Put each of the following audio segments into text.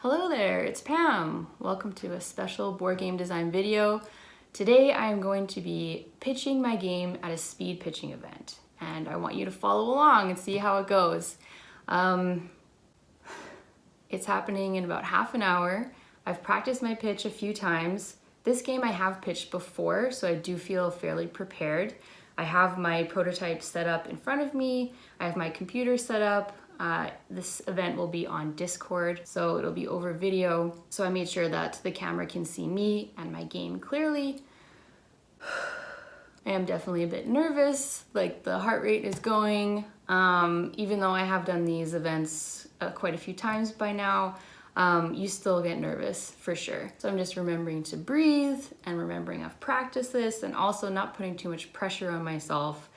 Hello there, it's Pam. Welcome to a special board game design video. Today I am going to be pitching my game at a speed pitching event, and I want you to follow along and see how it goes. It's happening in about half an hour. I've practiced my pitch a few times. This game I have pitched before, so I do feel fairly prepared. I have my prototype set up in front of me. I have my computer set up. This event will be on Discord, so it'll be over video. So I made sure that the camera can see me and my game clearly. I am definitely a bit nervous, like the heart rate is going. Even though I have done these events quite a few times by now, you still get nervous for sure. So I'm just remembering to breathe and remembering I've practiced this, and also not putting too much pressure on myself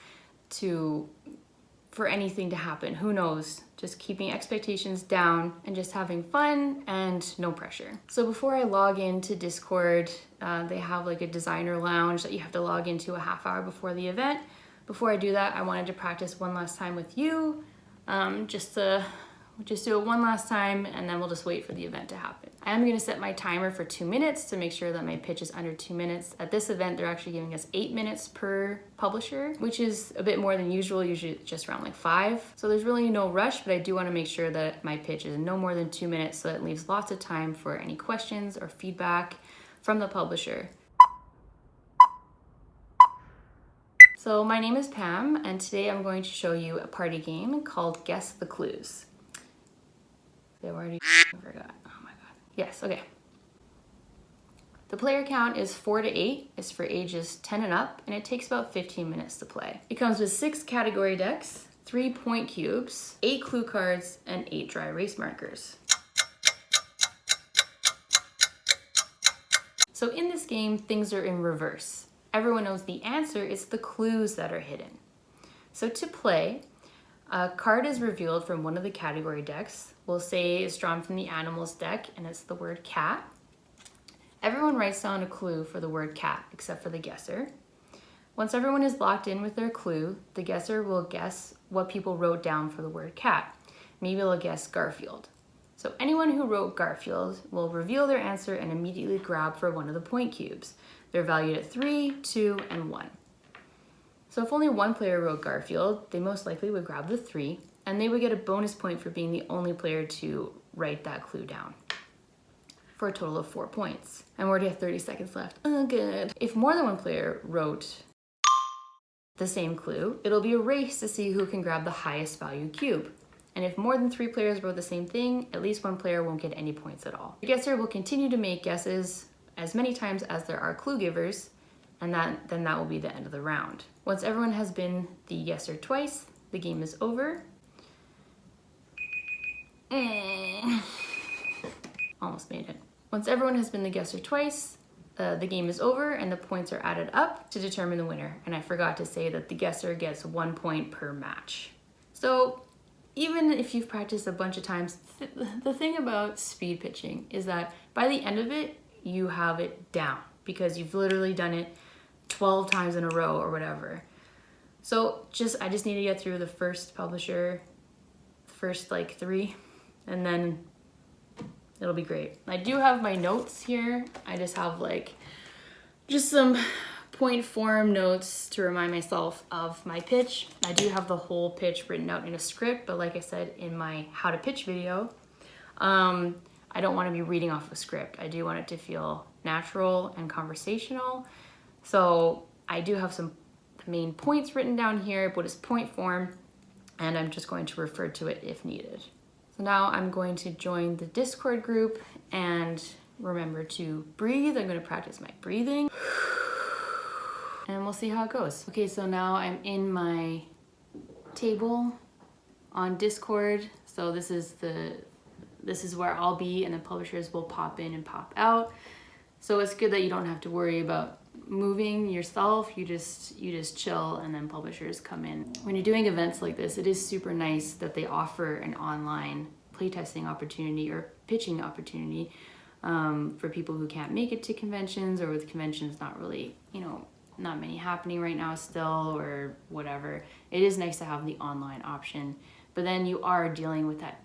for anything to happen. Who knows? Just keeping expectations down and just having fun and no pressure. So before I log into Discord, they have like a designer lounge that you have to log into a half hour before the event. Before I do that, I wanted to practice one last time with you, just do it one last time, and then we'll just wait for the event to happen. I am going to set my timer for 2 minutes to make sure that my pitch is under 2 minutes. At this event, they're actually giving us 8 minutes per publisher, which is a bit more than usual, usually just around like 5. So there's really no rush, but I do want to make sure that my pitch is no more than 2 minutes, so that leaves lots of time for any questions or feedback from the publisher. So my name is Pam, and today I'm going to show you a party game called Guess the Clues. I already forgot. Oh my god. Yes, okay. The player count is 4 to 8. It's for ages 10 and up, and it takes about 15 minutes to play. It comes with 6 category decks, 3 point cubes, 8 clue cards, and 8 dry erase markers. So in this game, things are in reverse. Everyone knows the answer, it's the clues that are hidden. So to play, a card is revealed from one of the category decks. We'll say it's drawn from the animals deck, and it's the word cat. Everyone writes down a clue for the word cat, except for the guesser. Once everyone is locked in with their clue, the guesser will guess what people wrote down for the word cat. Maybe they'll guess Garfield. So anyone who wrote Garfield will reveal their answer and immediately grab for one of the point cubes. They're valued at 3, 2, and 1. So if only one player wrote Garfield, they most likely would grab the 3, and they would get a bonus point for being the only player to write that clue down, for a total of 4 points. And we already have 30 seconds left. Oh, good. If more than one player wrote the same clue, it'll be a race to see who can grab the highest value cube. And if more than 3 players wrote the same thing, at least one player won't get any points at all. The guesser will continue to make guesses as many times as there are clue givers, and then that will be the end of the round. Once everyone has been the guesser twice, the game is over. Almost made it. Once everyone has been the guesser twice, the game is over and the points are added up to determine the winner. And I forgot to say that the guesser gets 1 point per match. So even if you've practiced a bunch of times, the thing about speed pitching is that by the end of it, you have it down because you've literally done it 12 times in a row or whatever. So I just need to get through the first publisher, first like 3, and then it'll be great. I do have my notes here. I just have just some point form notes to remind myself of my pitch. I do have the whole pitch written out in a script, but like I said in my how to pitch video, I don't want to be reading off a script. I do want it to feel natural and conversational. So I do have some main points written down here, but it's point form, and I'm just going to refer to it if needed. So now I'm going to join the Discord group and remember to breathe. I'm going to practice my breathing and we'll see how it goes. Okay, so now I'm in my table on Discord. So this is where I'll be, and the publishers will pop in and pop out. So it's good that you don't have to worry about moving yourself. You just chill, and then publishers come in. When you're doing events like this, it is super nice that they offer an online playtesting opportunity or pitching opportunity for people who can't make it to conventions, or with conventions not really, not many happening right now still, or whatever. It is nice to have the online option, but then you are dealing with that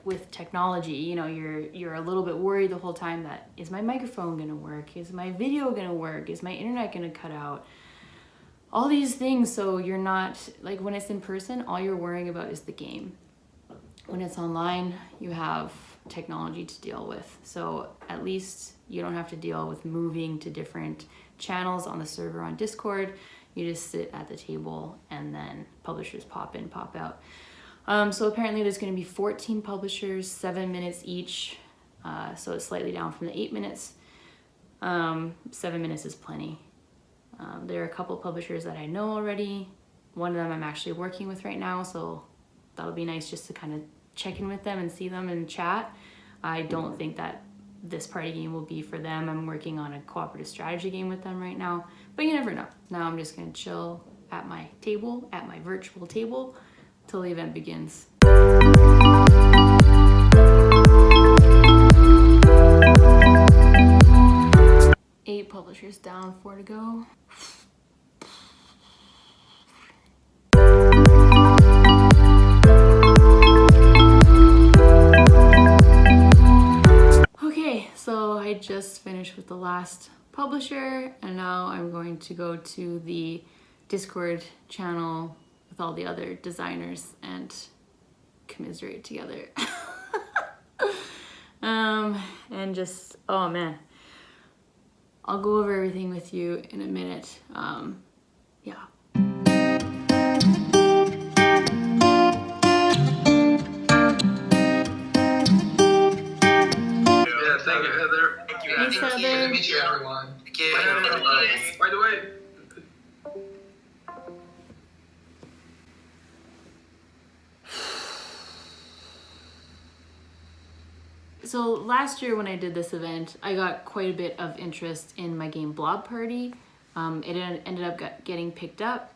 with technology, you know, you're a little bit worried the whole time that, is my microphone gonna work? Is my video gonna work? Is my internet gonna cut out? All these things. So you're not, like, when it's in person, all you're worrying about is the game. When it's online, you have technology to deal with. So at least you don't have to deal with moving to different channels on the server on Discord. You just sit at the table and then publishers pop in, pop out. So apparently there's going to be 14 publishers, 7 minutes each. So it's slightly down from the 8 minutes. 7 minutes is plenty. There are a couple publishers that I know already. One of them I'm actually working with right now, so that'll be nice just to kind of check in with them and see them and chat. I don't think that this party game will be for them. I'm working on a cooperative strategy game with them right now, but you never know. Now I'm just gonna chill at my table, at my virtual table, till the event begins. 8 publishers down, 4 to go. Okay, so I just finished with the last publisher, and now I'm going to go to the Discord channel with all the other designers and commiserate together. And just, oh man, I'll go over everything with you in a minute. Yeah. Thank you, Heather. Thank you, Heather. Nice to meet you, everyone. By the way, so last year when I did this event, I got quite a bit of interest in my game Blob Party. It ended up getting picked up.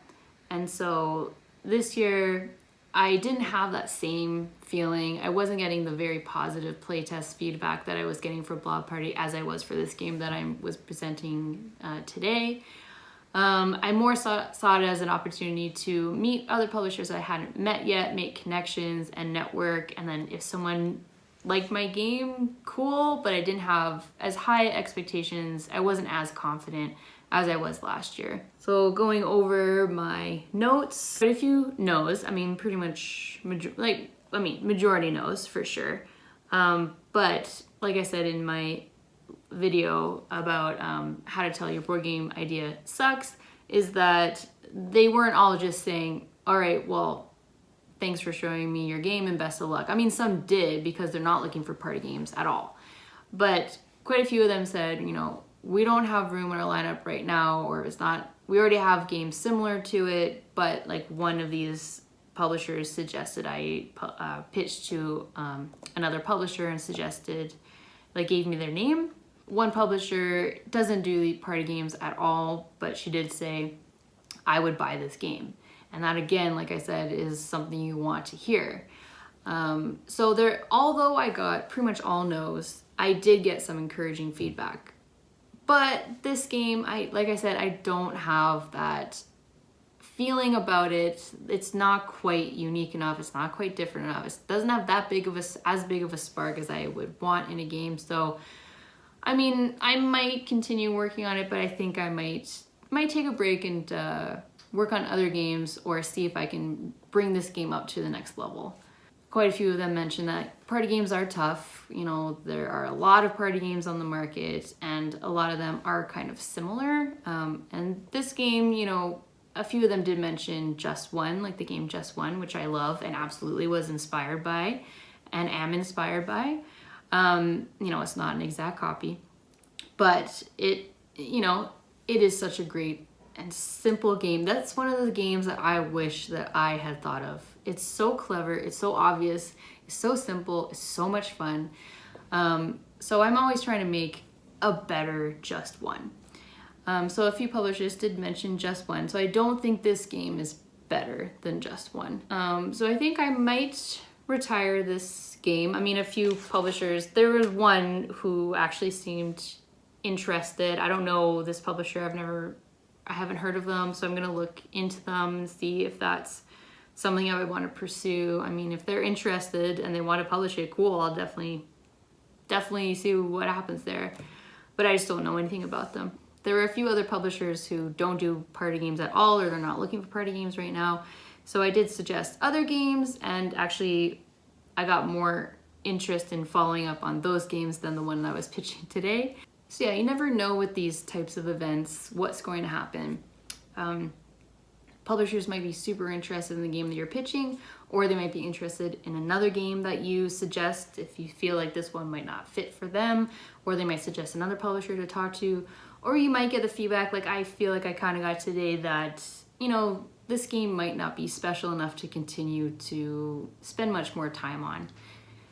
And so this year, I didn't have that same feeling. I wasn't getting the very positive playtest feedback that I was getting for Blob Party as I was for this game that I was presenting today. I more saw it as an opportunity to meet other publishers I hadn't met yet, make connections and network, and then if someone liked my game, cool, but I didn't have as high expectations. I wasn't as confident as I was last year. So going over my notes, but a few no's, I mean, pretty much, majority knows for sure. But like I said in my video about how to tell your board game idea sucks, is that they weren't all just saying, all right, well, thanks for showing me your game and best of luck. I mean, some did because they're not looking for party games at all. But quite a few of them said, you know, we don't have room in our lineup right now, or it's not, we already have games similar to it, but like one of these publishers suggested I pitch to another publisher and suggested, like gave me their name. One publisher doesn't do the party games at all, but she did say, I would buy this game. And that again, like I said, is something you want to hear. So there, although I got pretty much all no's, I did get some encouraging feedback. But this game, like I said, I don't have that feeling about it. It's not quite unique enough. It's not quite different enough. It doesn't have that big of as big of a spark as I would want in a game. So, I mean, I might continue working on it, but I think I might take a break and work on other games or see if I can bring this game up to the next level. Quite a few of them mentioned that party games are tough. You know, there are a lot of party games on the market and a lot of them are kind of similar. And this game, you know, a few of them did mention Just One, like the game Just One, which I love and absolutely was inspired by and am inspired by. You know, it's not an exact copy, but it, you know, it is such a great and simple game. That's one of the games that I wish that I had thought of. It's so clever, it's so obvious, it's so simple, it's so much fun. So I'm always trying to make a better Just One. So a few publishers did mention Just One, so I don't think this game is better than Just One. So I think I might retire this game. I mean, a few publishers, there was one who actually seemed interested. I don't know this publisher, I haven't heard of them, so I'm gonna look into them and see if that's something I would want to pursue. I mean, if they're interested and they want to publish it, cool, I'll definitely see what happens there. But I just don't know anything about them. There are a few other publishers who don't do party games at all, or they're not looking for party games right now. So I did suggest other games, and actually I got more interest in following up on those games than the one I was pitching today. So yeah, you never know with these types of events what's going to happen. Publishers might be super interested in the game that you're pitching, or they might be interested in another game that you suggest if you feel like this one might not fit for them, or they might suggest another publisher to talk to, or you might get the feedback like I feel like I kind of got today that, you know, this game might not be special enough to continue to spend much more time on.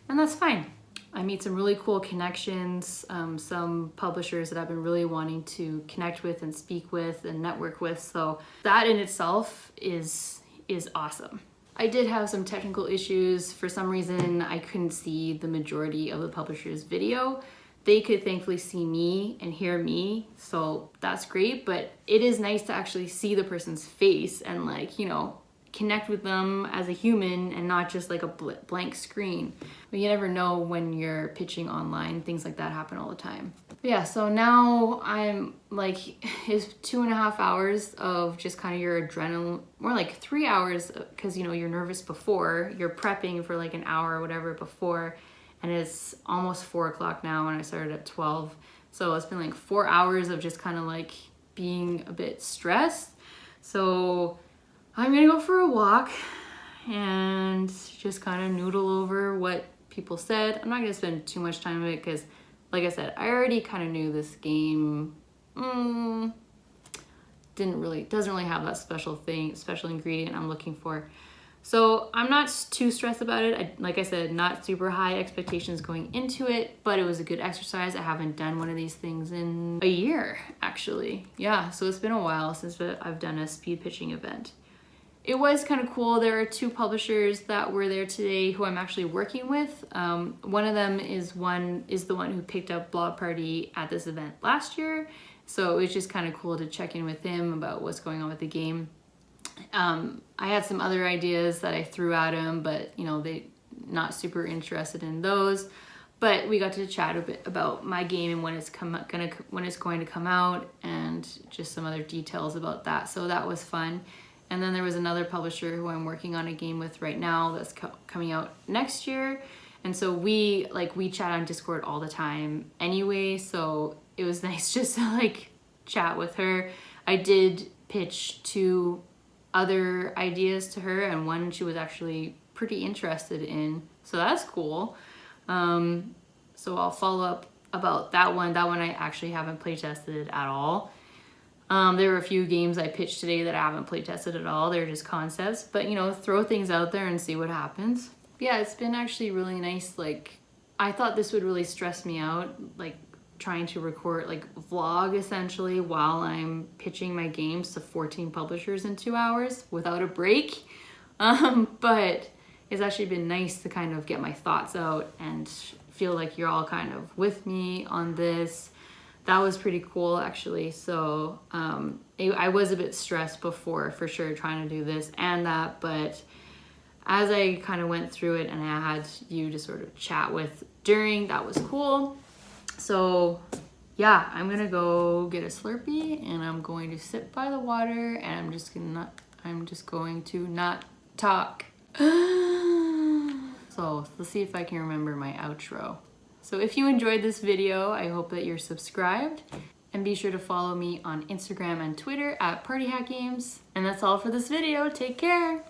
And that's fine. I made some really cool connections, some publishers that I've been really wanting to connect with and speak with and network with. So that in itself is awesome. I did have some technical issues. For some reason, I couldn't see the majority of the publisher's video. They could thankfully see me and hear me, so that's great, but it is nice to actually see the person's face and, like, you know, connect with them as a human and not just like a blank screen. But you never know when you're pitching online, things like that happen all the time. But yeah, so now I'm like, it's 2.5 hours of just kind of your adrenaline, more like 3 hours, because, you know, you're nervous before, you're prepping for like an hour or whatever before, and it's almost 4 o'clock now and I started at 12. So it's been like 4 hours of just kind of like being a bit stressed. So I'm gonna go for a walk and just kind of noodle over what people said. I'm not gonna spend too much time on it because, like I said, I already kind of knew this game doesn't really have that special ingredient I'm looking for. So I'm not too stressed about it. Like I said, not super high expectations going into it, but it was a good exercise. I haven't done one of these things in a year, actually. Yeah, so it's been a while since I've done a speed pitching event. It was kind of cool. There are 2 publishers that were there today who I'm actually working with. One of them is the one who picked up Block Party at this event last year. So it was just kind of cool to check in with him about what's going on with the game. I had some other ideas that I threw at him, but, you know, they not super interested in those. But we got to chat a bit about my game and when it's going to come out, and just some other details about that. So that was fun. And then there was another publisher who I'm working on a game with right now that's coming out next year. And so we chat on Discord all the time anyway. So it was nice just to like chat with her. I did pitch 2 other ideas to her, and one she was actually pretty interested in. So that's cool. So I'll follow up about that one. That one I actually haven't play tested at all. There were a few games I pitched today that I haven't play tested at all. They're just concepts, but, you know, throw things out there and see what happens. Yeah, it's been actually really nice. Like, I thought this would really stress me out, like trying to record, like vlog essentially while I'm pitching my games to 14 publishers in 2 hours without a break. But it's actually been nice to kind of get my thoughts out and feel like you're all kind of with me on this. That was pretty cool, actually. So I was a bit stressed before, for sure, trying to do this and that, but as I kind of went through it and I had you to sort of chat with during, that was cool. So yeah, I'm gonna go get a Slurpee and I'm going to sit by the water, and I'm just going to not talk. So let's see if I can remember my outro. So if you enjoyed this video, I hope that you're subscribed, and be sure to follow me on Instagram and Twitter at PartyHackGames. And that's all for this video. Take care.